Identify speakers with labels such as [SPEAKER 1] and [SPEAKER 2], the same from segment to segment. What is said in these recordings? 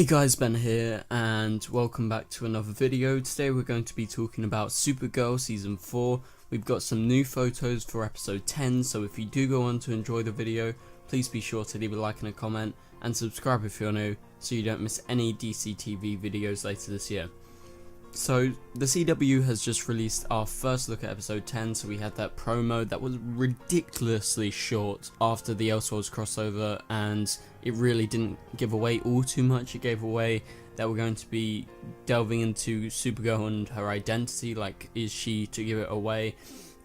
[SPEAKER 1] Hey guys, Ben here and welcome back to another video. Today we're going to be talking about Supergirl Season 4. We've got some new photos for episode 10, so if you do go on to enjoy the video, please be sure to leave a like and a comment and subscribe if you're new so you don't miss any DC TV videos later this year. So the CW has just released our first look at episode 10, so we had that promo that was ridiculously short after the Elseworlds crossover, and it really didn't give away all too much. It gave away that we're going to be delving into Supergirl and her identity, like is she to give it away,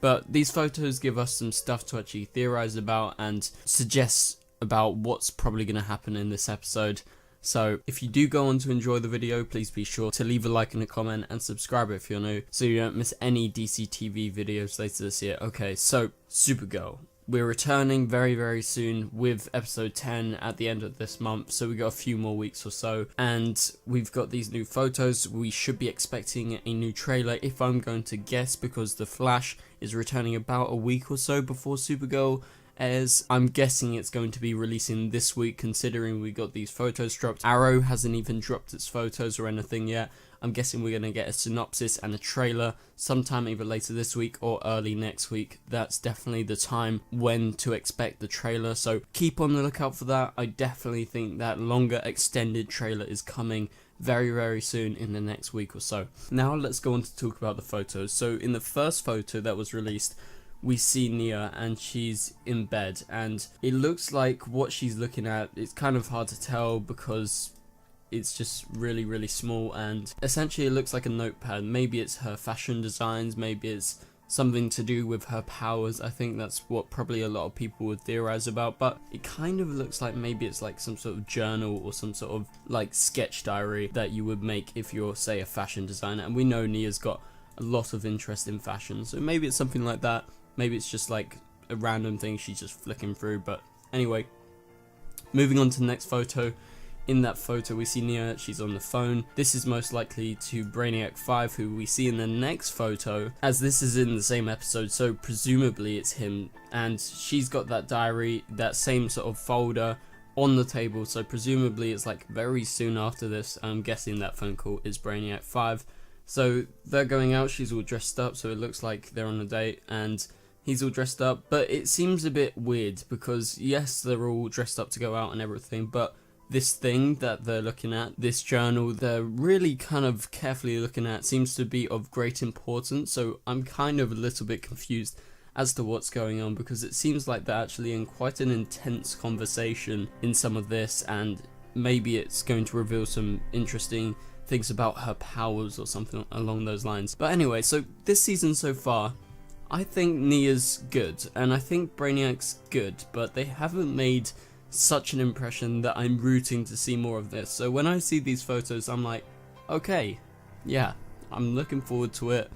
[SPEAKER 1] but these photos give us some stuff to actually theorize about and suggest about what's probably going to happen in this episode. So if you do go on to enjoy the video, please be sure to leave a like and a comment and subscribe if you're new so you don't miss any DC TV videos later this year. Okay, so Supergirl. We're returning very soon with episode 10 at the end of this month, so we got a few more weeks or so, and we've got these new photos. We should be expecting a new trailer if I'm going to guess, because The Flash is returning about a week or so before Supergirl airs. I'm guessing it's going to be releasing this week considering we got these photos dropped. Arrow hasn't even dropped its photos or anything yet. I'm guessing we're going to get a synopsis and a trailer sometime either later this week or early next week. That's definitely the time when to expect the trailer, so keep on the lookout for that. I definitely think that longer extended trailer is coming very soon in the next week or so. Now let's go on to talk about the photos. So in the first photo that was released, we see Nia and she's in bed, and it looks like what she's looking at, it's kind of hard to tell because it's just really small, and essentially it looks like a notepad. Maybe it's her fashion designs, maybe it's something to do with her powers. I think that's what probably a lot of people would theorize about, but it kind of looks like maybe it's like some sort of journal or some sort of like sketch diary that you would make if you're, say, a fashion designer, and we know Nia's got a lot of interest in fashion, so maybe it's something like that. Maybe it's just like a random thing she's just flicking through, but anyway, moving on to the next photo. In that photo we see Nia, she's on the phone. This is most likely to Brainiac 5, who we see in the next photo, as this is in the same episode, so presumably it's him, and she's got that diary, that same sort of folder on the table, so presumably it's like very soon after this. I'm guessing that phone call is Brainiac 5. So they're going out, she's all dressed up, so it looks like they're on a date, and he's all dressed up, but it seems a bit weird because yes, they're all dressed up to go out and everything, but this thing that they're looking at, this journal they're really kind of carefully looking at, seems to be of great importance. So I'm kind of a little bit confused as to what's going on, because it seems like they're actually in quite an intense conversation in some of this, and maybe it's going to reveal some interesting things about her powers or something along those lines. But anyway, so this season so far, I think Nia's good, and I think Brainiac's good, but they haven't made such an impression that I'm rooting to see more of this. So when I see these photos, I'm like, okay, yeah, I'm looking forward to it,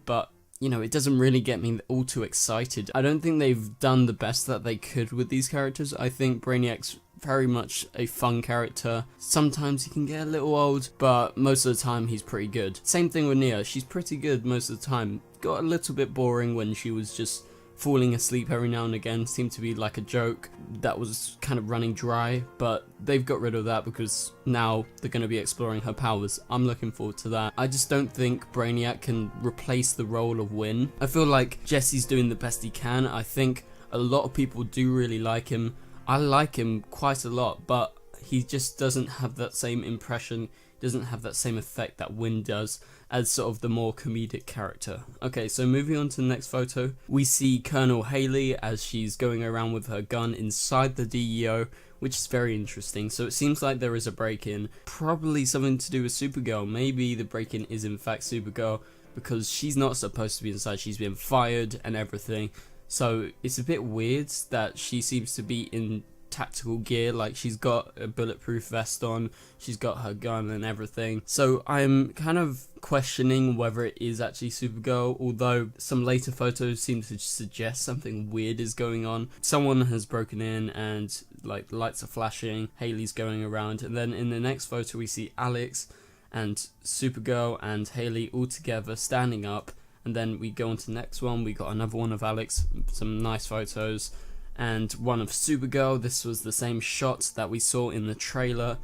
[SPEAKER 1] but you know, it doesn't really get me all too excited. I don't think they've done the best that they could with these characters. I think Brainiac's very much a fun character. Sometimes he can get a little old, but most of the time he's pretty good. Same thing with Nia, she's pretty good most of the time. Got a little bit boring when she was just falling asleep every now and again, seemed to be like a joke that was kind of running dry, but they've got rid of that because now they're going to be exploring her powers. I'm looking forward to that. I just don't think Brainiac can replace the role of Win. I feel like Jesse's doing the best he can. I think a lot of people do really like him. I like him quite a lot, but he just doesn't have that same impression, doesn't have that same effect that Win does as sort of the more comedic character. Okay, so moving on to the next photo, we see Colonel Haley as she's going around with her gun inside the DEO, which is very interesting. So it seems like there is a break-in, probably something to do with Supergirl. Maybe the break-in is in fact Supergirl, because she's not supposed to be inside, she's been fired and everything. So it's a bit weird that she seems to be in tactical gear, like she's got a bulletproof vest on, she's got her gun and everything. So I'm kind of questioning whether it is actually Supergirl, although some later photos seem to suggest something weird is going on. Someone has broken in and like lights are flashing, Haley's going around, and then in the next photo we see Alex and Supergirl and Haley all together standing up, and then we go on to the next one, we got another one of Alex, some nice photos, and one of Supergirl. This was the same shot that we saw in the trailer,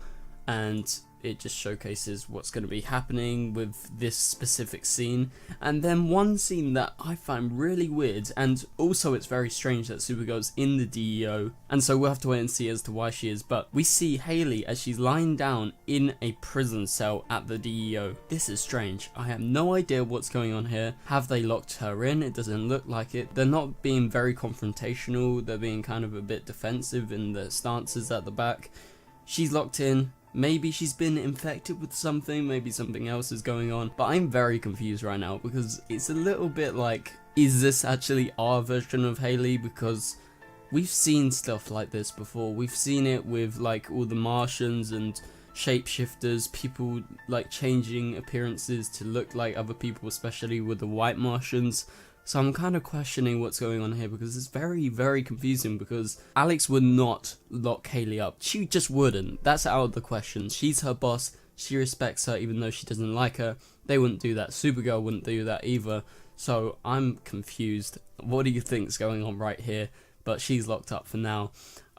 [SPEAKER 1] and it just showcases what's going to be happening with this specific scene. And then one scene that I find really weird, and also it's very strange that Supergirl's in the DEO, and so we'll have to wait and see as to why she is, but we see Haley as she's lying down in a prison cell at the DEO. This is strange. I have no idea what's going on here. Have they locked her in? It doesn't look like it. They're not being very confrontational, they're being kind of a bit defensive in their stances at the back. She's locked in. Maybe she's been infected with something, maybe something else is going on, but I'm very confused right now because it's a little bit like, is this actually our version of Haley? Because we've seen stuff like this before. We've seen it with like all the Martians and shapeshifters, people like changing appearances to look like other people, especially with the white Martians. So I'm kind of questioning what's going on here because it's very, very confusing, because Alex would not lock Haley up. She just wouldn't. That's out of the question. She's her boss. She respects her even though she doesn't like her. They wouldn't do that. Supergirl wouldn't do that either. So I'm confused. What do you think's going on right here? But she's locked up for now.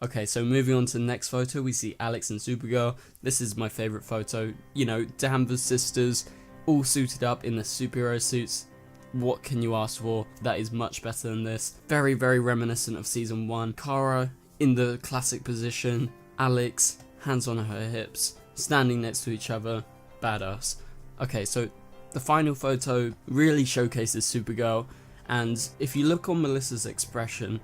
[SPEAKER 1] Okay, so moving on to the next photo, we see Alex and Supergirl. This is my favourite photo. You know, Danvers sisters, all suited up in the superhero suits. What can you ask for? That is much better than this. Very, very reminiscent of season 1. Kara in the classic position. Alex, hands on her hips, standing next to each other. Badass. Okay, so the final photo really showcases Supergirl. And if you look on Melissa's expression,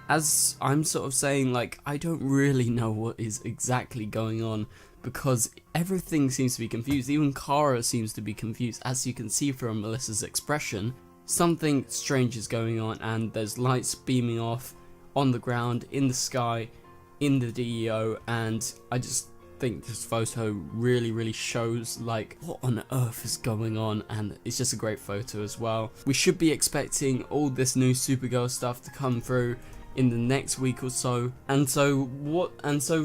[SPEAKER 1] as I'm sort of saying, like, I don't really know what is exactly going on, because everything seems to be confused. Even Kara seems to be confused, as you can see from Melissa's expression. Something strange is going on, and there's lights beaming off on the ground, in the sky, in the DEO, and I just think this photo really shows like what on earth is going on, and it's just a great photo as well. We should be expecting all this new Supergirl stuff to come through in the next week or so, and so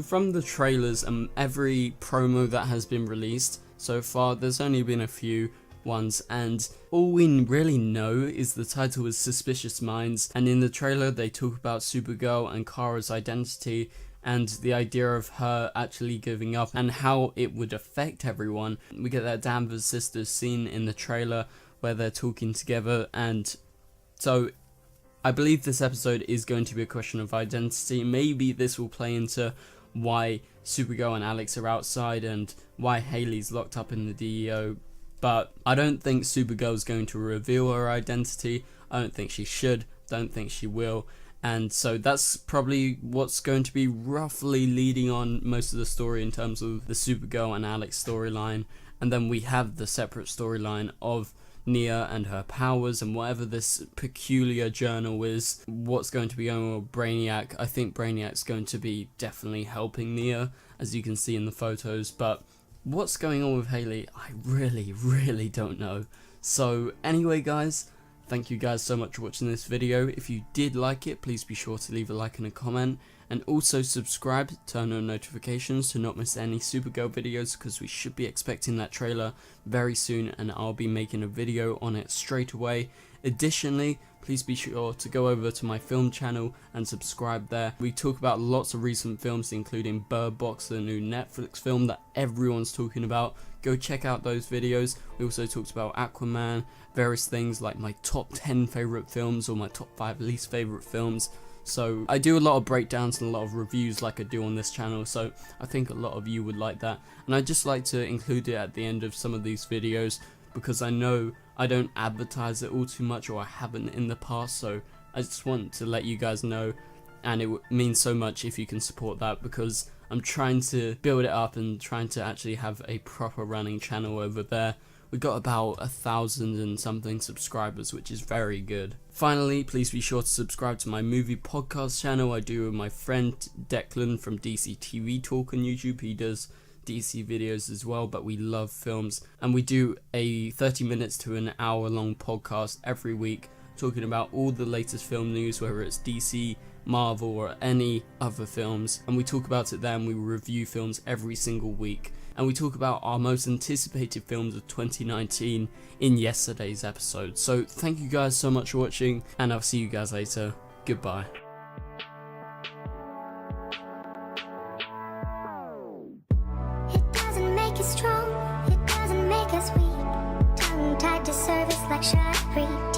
[SPEAKER 1] from the trailers and every promo that has been released so far, there's only been a few ones, and all we really know is the title is Suspicious Minds, and in the trailer they talk about Supergirl and Kara's identity and the idea of her actually giving up and how it would affect everyone. We get that Danvers sisters scene in the trailer where they're talking together, and so I believe this episode is going to be a question of identity. Maybe this will play into why Supergirl and Alex are outside and why Haley's locked up in the DEO. But I don't think Supergirl's going to reveal her identity. I don't think she should. Don't think she will. And so that's probably what's going to be roughly leading on most of the story in terms of the Supergirl and Alex storyline. And then we have the separate storyline of Nia and her powers and whatever this peculiar journal is, what's going to be going on with Brainiac. I think Brainiac's going to be definitely helping Nia, as you can see in the photos, but what's going on with Haley, I really don't know. So anyway guys, thank you guys so much for watching this video. If you did like it, please be sure to leave a like and a comment, and also subscribe, turn on notifications to not miss any Supergirl videos, because we should be expecting that trailer very soon and I'll be making a video on it straight away. Additionally, please be sure to go over to my film channel and subscribe there. We talk about lots of recent films, including Bird Box, the new Netflix film that everyone's talking about. Go check out those videos. We also talked about Aquaman, various things like my top 10 favourite films or my top 5 least favourite films. So I do a lot of breakdowns and a lot of reviews like I do on this channel, so I think a lot of you would like that. And I just like to include it at the end of some of these videos, because I know I don't advertise it all too much, or I haven't in the past, so I just want to let you guys know, and it means so much if you can support that, because I'm trying to build it up and trying to actually have a proper running channel over there. We got about 1,000 and something subscribers, which is very good. Finally, please be sure to subscribe to my movie podcast channel I do with my friend Declan from DC TV Talk on YouTube. He does DC videos as well, but we love films, and we do a 30 minutes to an hour long podcast every week talking about all the latest film news, whether it's DC, Marvel or any other films, and we talk about it there, and we review films every single week, and we talk about our most anticipated films of 2019 in yesterday's episode. So thank you guys so much for watching, and I'll see you guys later. Goodbye.
[SPEAKER 2] It doesn't make make us strong, it doesn't make us weak. Tongue tied to service like shot free.